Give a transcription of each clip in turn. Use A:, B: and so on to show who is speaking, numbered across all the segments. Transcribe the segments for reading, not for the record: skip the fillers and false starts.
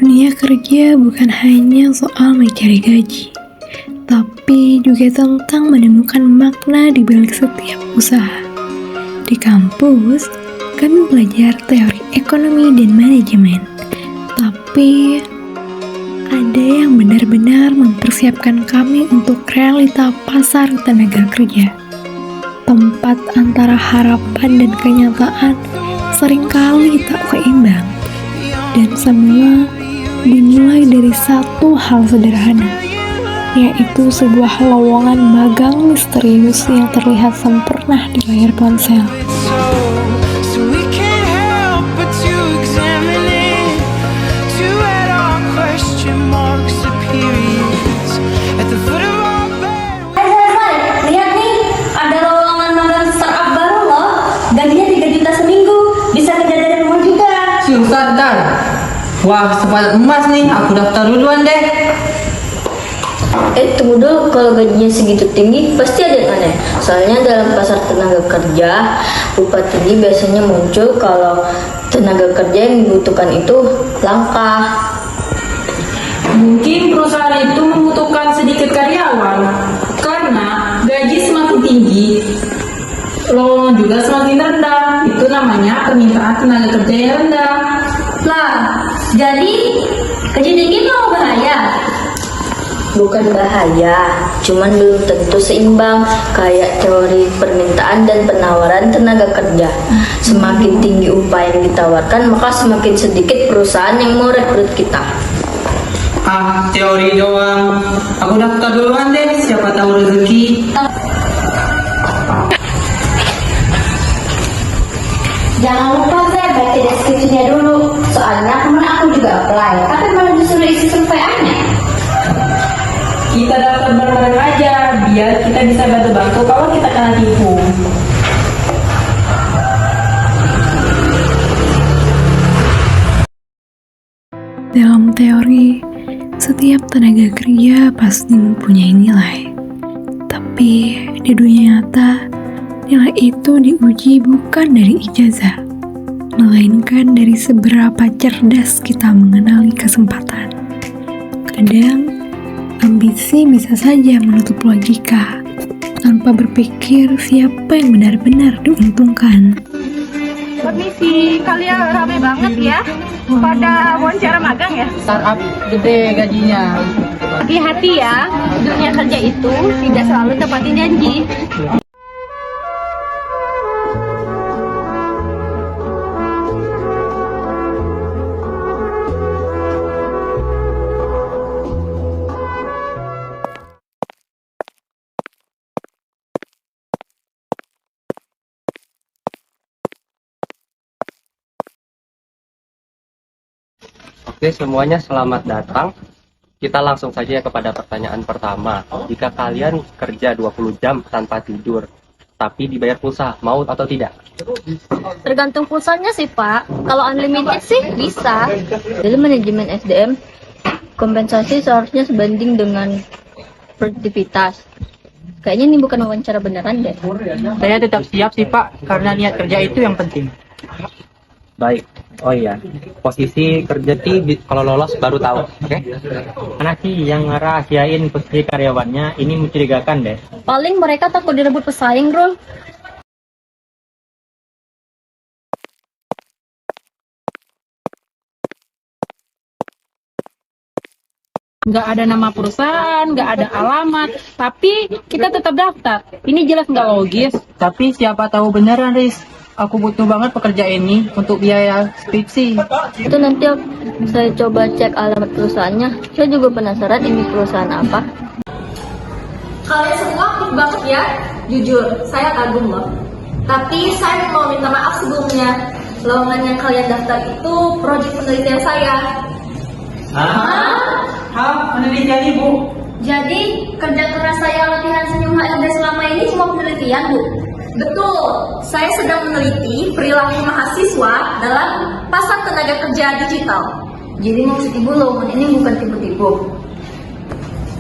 A: Dunia kerja bukan hanya soal mencari gaji, tapi juga tentang menemukan makna di balik setiap usaha. Di kampus, kami belajar teori ekonomi dan manajemen, tapi ada yang benar-benar mempersiapkan kami untuk realita pasar tenaga kerja. Tempat antara harapan dan kenyataan seringkali tak seimbang, dan semua dimulai dari satu hal sederhana, yaitu sebuah lowongan magang misterius yang terlihat sempurna di layar ponsel.
B: Lihat nih, ada lowongan magang startup baru loh. Gajinya 3 juta seminggu, bisa kerja dari rumah juga.
C: Siusan dan wah, sepadan emas nih, aku daftar duluan deh.
B: Tunggu dulu, kalau gajinya segitu tinggi, pasti ada yang aneh. Soalnya dalam pasar tenaga kerja, upah tinggi biasanya muncul kalau tenaga kerja yang dibutuhkan itu langka.
D: Mungkin perusahaan itu membutuhkan sedikit karyawan karena gaji semakin tinggi, lowongan juga semakin rendah. Itu namanya permintaan tenaga kerja yang rendah.
B: Lah, jadi gaji tinggi mau bahaya? Bukan bahaya, cuman belum tentu seimbang, kayak teori permintaan dan penawaran tenaga kerja. Semakin tinggi upah yang ditawarkan, maka semakin sedikit perusahaan yang mau rekrut kita.
C: Ah, teori doang. Aku daftar duluan deh, siapa tahu rezeki.
B: Jangan lupa saya baca deskripsinya dulu, soalnya kemarin aku juga apply, tapi malah disuruh isi surveiannya.
D: Kita daftar bareng-bareng aja biar kita bisa bantu-bantu kalau kita kena tipu.
A: Dalam teori, setiap tenaga kerja pasti mempunyai nilai. Tapi di dunia nyata, nilai itu diuji bukan dari ijazah, melainkan dari seberapa cerdas kita mengenali kesempatan. Kadang, ambisi bisa saja menutup logika, tanpa berpikir siapa yang benar-benar diuntungkan.
E: Permisi, kalian rame banget ya. Pada wawancara magang ya?
C: Startup gede gajinya.
E: Hati-hati ya, dunia kerja itu tidak selalu tepatin janji.
F: Oke, semuanya selamat datang. Kita langsung saja kepada pertanyaan pertama. Jika kalian kerja 20 jam tanpa tidur, tapi dibayar pulsa, mau atau tidak?
E: Tergantung pulsanya sih Pak. Kalau unlimited sih bisa.
B: Dalam manajemen SDM, kompensasi seharusnya sebanding dengan produktivitas. Kayaknya ini bukan wawancara beneran deh.
C: Saya tetap siap sih Pak, karena niat kerja itu yang penting.
F: Baik. Oh iya, posisi kerja kalau lolos baru tahu, oke?
C: Mana sih yang ngerahasiain posisi karyawannya, ini mencurigakan deh.
E: Paling mereka takut direbut pesaing, Bro. Nggak ada nama perusahaan, nggak ada alamat, tapi kita tetap daftar. Ini jelas nggak logis.
C: Tapi siapa tahu beneran, Riz. Aku butuh banget pekerjaan ini untuk biaya skripsi.
B: Itu nanti saya coba cek alamat perusahaannya. Saya juga penasaran ini perusahaan apa.
G: Kalian semua aktif banget ya. Jujur, saya kagum loh. Tapi saya mau minta maaf sebelumnya. Lowongan yang kalian daftar itu proyek penelitian saya.
C: Hah? Penelitian Ibu?
G: Jadi, kerja keras saya latihan senyum HRD selama ini cuma penelitian, Bu? Betul, saya sedang meneliti perilaku mahasiswa dalam pasar tenaga kerja digital.
B: Jadi maksud ibu lowongan ini bukan tipu-tipu?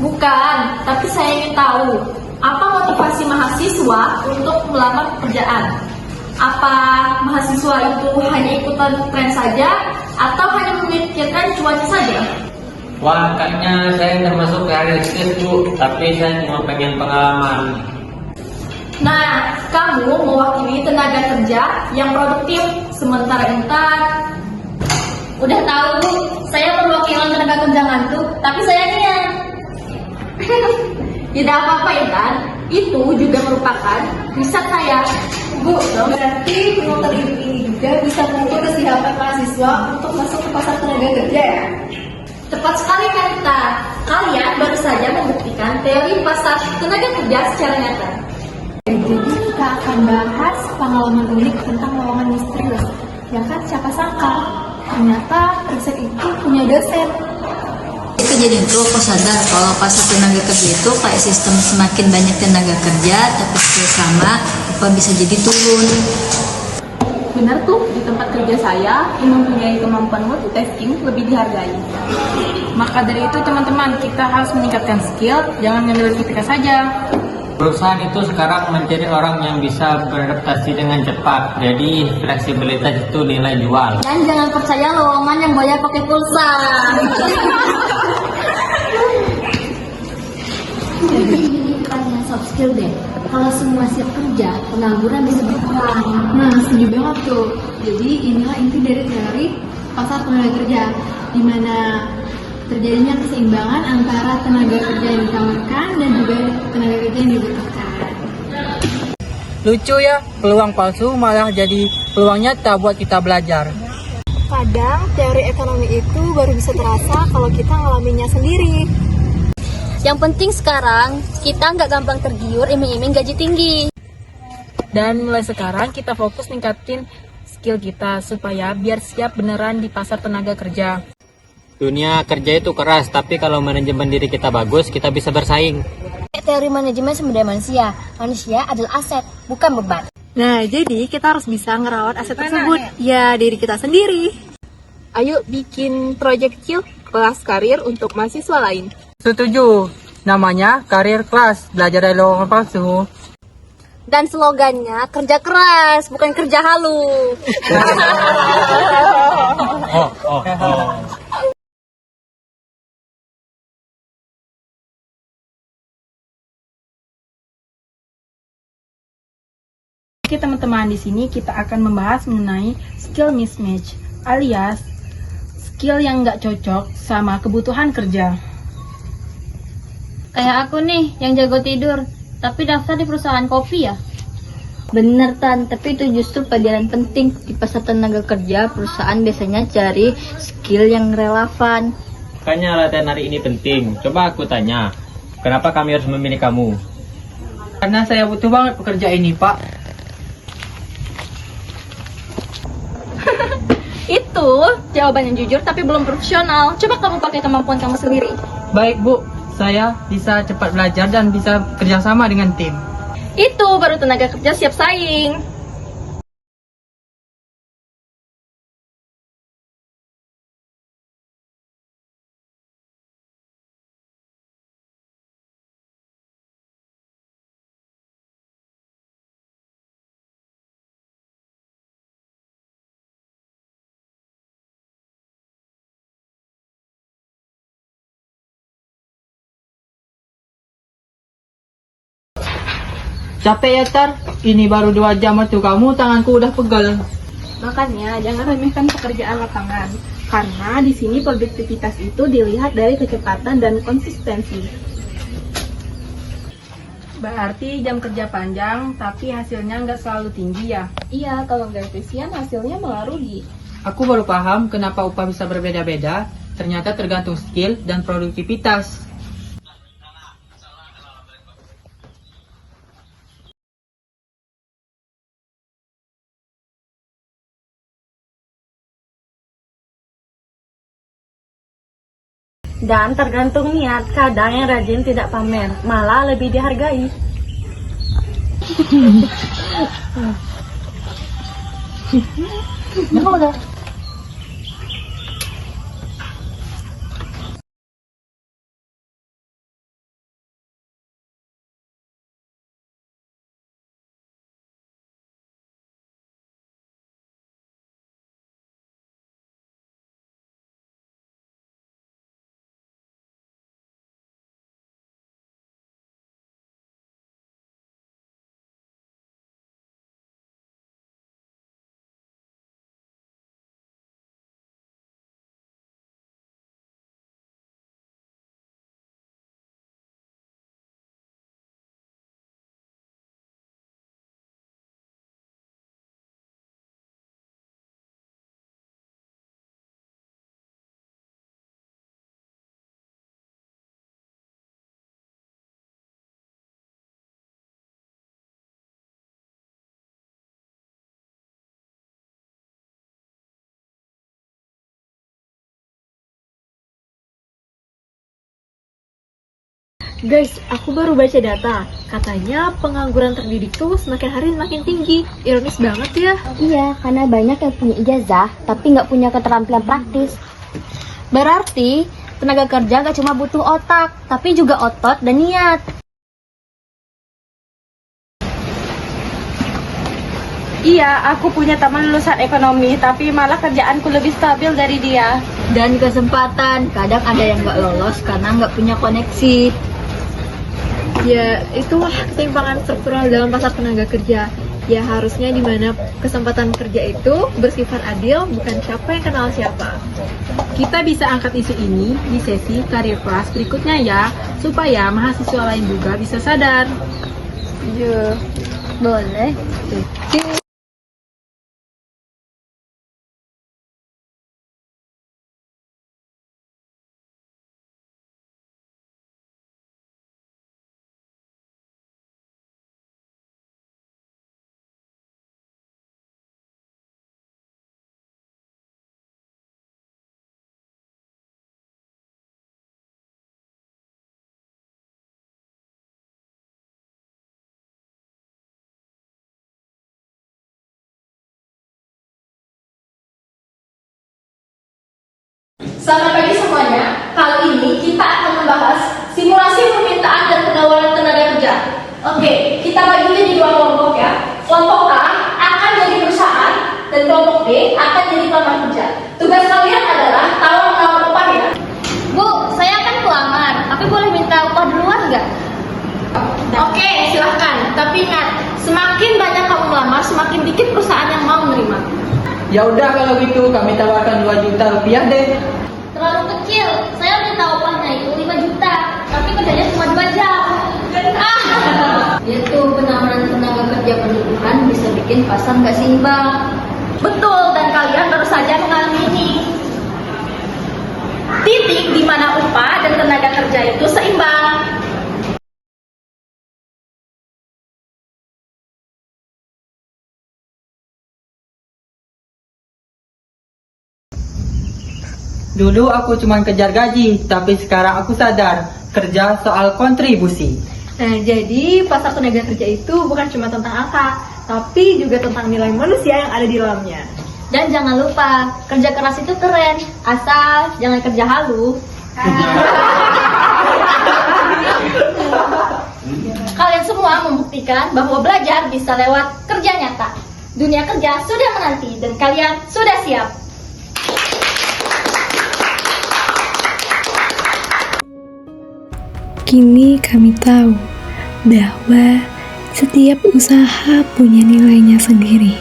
G: Bukan, tapi saya ingin tahu apa motivasi mahasiswa untuk melamar pekerjaan. Apa mahasiswa itu hanya ikutan tren saja atau hanya memikirkan mahasiswanya saja?
C: Wah, kayaknya saya nggak masuk ke realistis, Bu. Tapi saya cuma pengen pengalaman.
G: Nah, kamu mewakili tenaga kerja yang produktif, sementara Intan udah tahu Bu, saya perwakilan tenaga kerja ngantuk, tapi saya niat. Tidak apa-apa Intan, itu juga merupakan riset saya. Bu, berarti promoter ini juga bisa mengukur kesiapan mahasiswa untuk masuk ke pasar tenaga kerja ya? Tepat sekali Kak. Kalian baru saja membuktikan teori pasar tenaga kerja secara nyata. Jadi kita akan bahas pengalaman unik tentang lowongan misterius. Ya kan, siapa sangka ternyata riset itu punya dosen.
B: Itu jadi itu aku sadar kalau pasar tenaga kerja itu kayak sistem semakin banyak tenaga kerja tapi skill sama, apa bisa jadi turun.
E: Benar tuh, di tempat kerja saya yang mempunyai kemampuan multitasking lebih dihargai. Maka dari itu teman-teman, kita harus meningkatkan skill, jangan ngandelin IPK saja.
C: Perusahaan itu sekarang mencari orang yang bisa beradaptasi dengan cepat. Jadi fleksibilitas itu nilai jual.
G: Dan jangan percaya lowongan yang bayar pakai pulsa. Jadi ini bukan soft skill deh. Kalau semua siap kerja, pengangguran bisa berkurang.
A: Nah, setuju banget tuh. Jadi inilah inti dari teori pasar tenaga kerja, di mana terjadinya keseimbangan antara tenaga kerja yang ditawarkan dan juga tenaga kerja yang dibutuhkan.
D: Lucu ya, peluang palsu malah jadi peluang nyata buat kita belajar.
A: Kadang teori ekonomi itu baru bisa terasa kalau kita ngalaminnya sendiri.
G: Yang penting sekarang, kita nggak gampang tergiur iming-iming gaji tinggi.
E: Dan mulai sekarang kita fokus ningkatin skill kita supaya biar siap beneran di pasar tenaga kerja.
C: Dunia kerja itu keras, tapi kalau manajemen diri kita bagus, kita bisa bersaing.
G: Teori manajemen sumber daya manusia. Manusia adalah aset, bukan beban.
A: Nah, jadi kita harus bisa ngerawat aset tersebut, ya diri kita sendiri.
E: Ayo bikin project kecil kelas karir untuk mahasiswa lain.
D: Setuju, namanya karir kelas, belajar dari lowongan palsu.
G: Dan slogannya kerja keras, bukan kerja halu.
E: Oke teman-teman, di sini kita akan membahas mengenai skill mismatch, alias skill yang nggak cocok sama kebutuhan kerja.
G: Kayak aku nih, yang jago tidur, tapi daftar di perusahaan kopi ya? Bener Tan, tapi itu justru pelajaran penting. Di pasar tenaga kerja, perusahaan biasanya cari skill yang relevan.
C: Makanya latihan hari ini penting. Coba aku tanya, kenapa kami harus memilih kamu?
D: Karena saya butuh banget pekerjaan ini, Pak.
G: Itu jawaban yang jujur tapi belum profesional. Coba kamu pakai kemampuan kamu sendiri.
D: Baik, Bu. Saya bisa cepat belajar dan bisa kerjasama dengan tim.
G: Itu baru tenaga kerja siap saing.
D: Capek ya, Tar? Ini baru 2 jam waktu kamu, tanganku udah pegal.
E: Makanya jangan remehkan pekerjaan lapangan, karena di sini produktivitas itu dilihat dari kecepatan dan konsistensi. Berarti jam kerja panjang, tapi hasilnya nggak selalu tinggi ya? Iya, kalau nggak efisien hasilnya malah rugi.
D: Aku baru paham kenapa upah bisa berbeda-beda, ternyata tergantung skill dan produktivitas.
G: Dan tergantung niat, kadang yang rajin tidak pamer, malah lebih dihargai.
A: Guys, aku baru baca data. Katanya pengangguran terdidik tuh semakin hari makin tinggi. Ironis banget ya.
G: Iya, karena banyak yang punya ijazah tapi nggak punya keterampilan praktis. Berarti tenaga kerja gak cuma butuh otak, tapi juga otot dan niat.
E: Iya, aku punya teman lulusan ekonomi, tapi malah kerjaanku lebih stabil dari dia.
B: Dan kesempatan, kadang ada yang nggak lolos karena nggak punya koneksi.
A: Ya, itulah ketimpangan struktural dalam pasar tenaga kerja. Ya, harusnya di mana kesempatan kerja itu bersifat adil, bukan siapa yang kenal siapa.
D: Kita bisa angkat isu ini di sesi career class berikutnya ya, supaya mahasiswa lain juga bisa sadar.
B: Ya, boleh.
G: Selamat pagi semuanya. Kali ini kita akan membahas simulasi permintaan dan penawaran tenaga kerja. Oke, kita bagi jadi dua kelompok ya. Kelompok A akan jadi perusahaan dan kelompok B akan jadi pelamar kerja. Tugas kalian adalah tawar-menawar upah ya. Bu, saya akan pelamar, tapi boleh minta upah duluan nggak? Oke, silahkan. Tapi ingat, semakin banyak kamu melamar, semakin dikit perusahaan yang mau menerima.
D: Ya udah kalau gitu kami tawarkan 2 juta rupiah deh.
G: Terlalu kecil, saya minta upahnya itu 5 juta, tapi kerjanya cuma 2 jam.
B: Itu penawaran tenaga kerja berlebihan bisa bikin pasar nggak seimbang.
G: Betul, dan kalian baru saja mengalami ini. Titik di mana upah dan tenaga kerja itu seimbang.
D: Dulu aku cuma kejar gaji, tapi sekarang aku sadar kerja soal kontribusi.
A: Nah, jadi pasar tenaga kerja itu bukan cuma tentang angka, tapi juga tentang nilai manusia yang ada di dalamnya.
G: Dan jangan lupa, kerja keras itu keren, asal jangan kerja halu. Kalian semua membuktikan bahwa belajar bisa lewat kerja nyata. Dunia kerja sudah menanti dan kalian sudah siap.
A: Kini kami tahu bahwa setiap usaha punya nilainya sendiri.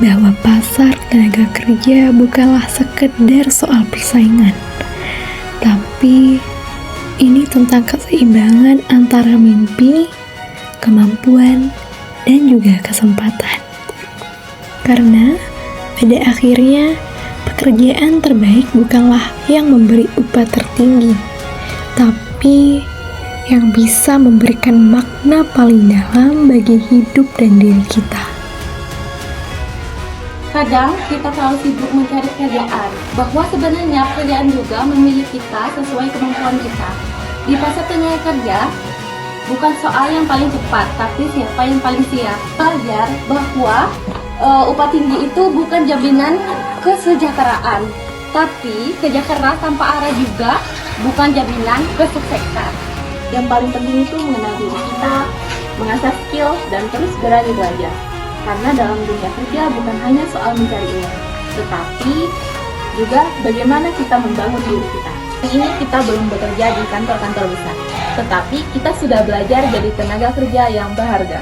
A: Bahwa pasar tenaga kerja bukanlah sekedar soal persaingan, tapi ini tentang keseimbangan antara mimpi, kemampuan, dan juga kesempatan. Karena pada akhirnya pekerjaan terbaik bukanlah yang memberi upah tertinggi, tapi yang bisa memberikan makna paling dalam bagi hidup dan diri kita.
E: Kadang kita terlalu sibuk mencari pekerjaan, bahwa sebenarnya pekerjaan juga memilih kita sesuai kemampuan kita. Di pasar tenaga kerja, bukan soal yang paling cepat, tapi siapa yang paling siap. Belajar bahwa upah tinggi itu bukan jaminan kesejahteraan, tapi kerja keras tanpa arah juga bukan jaminan kesuksesan. Yang paling penting itu mengenal diri kita, mengasah skill, dan terus berani belajar. Karena dalam dunia kerja bukan hanya soal mencari uang, tetapi juga bagaimana kita membangun diri kita. Ini kita belum bekerja di kantor-kantor besar, tetapi kita sudah belajar jadi tenaga kerja yang berharga.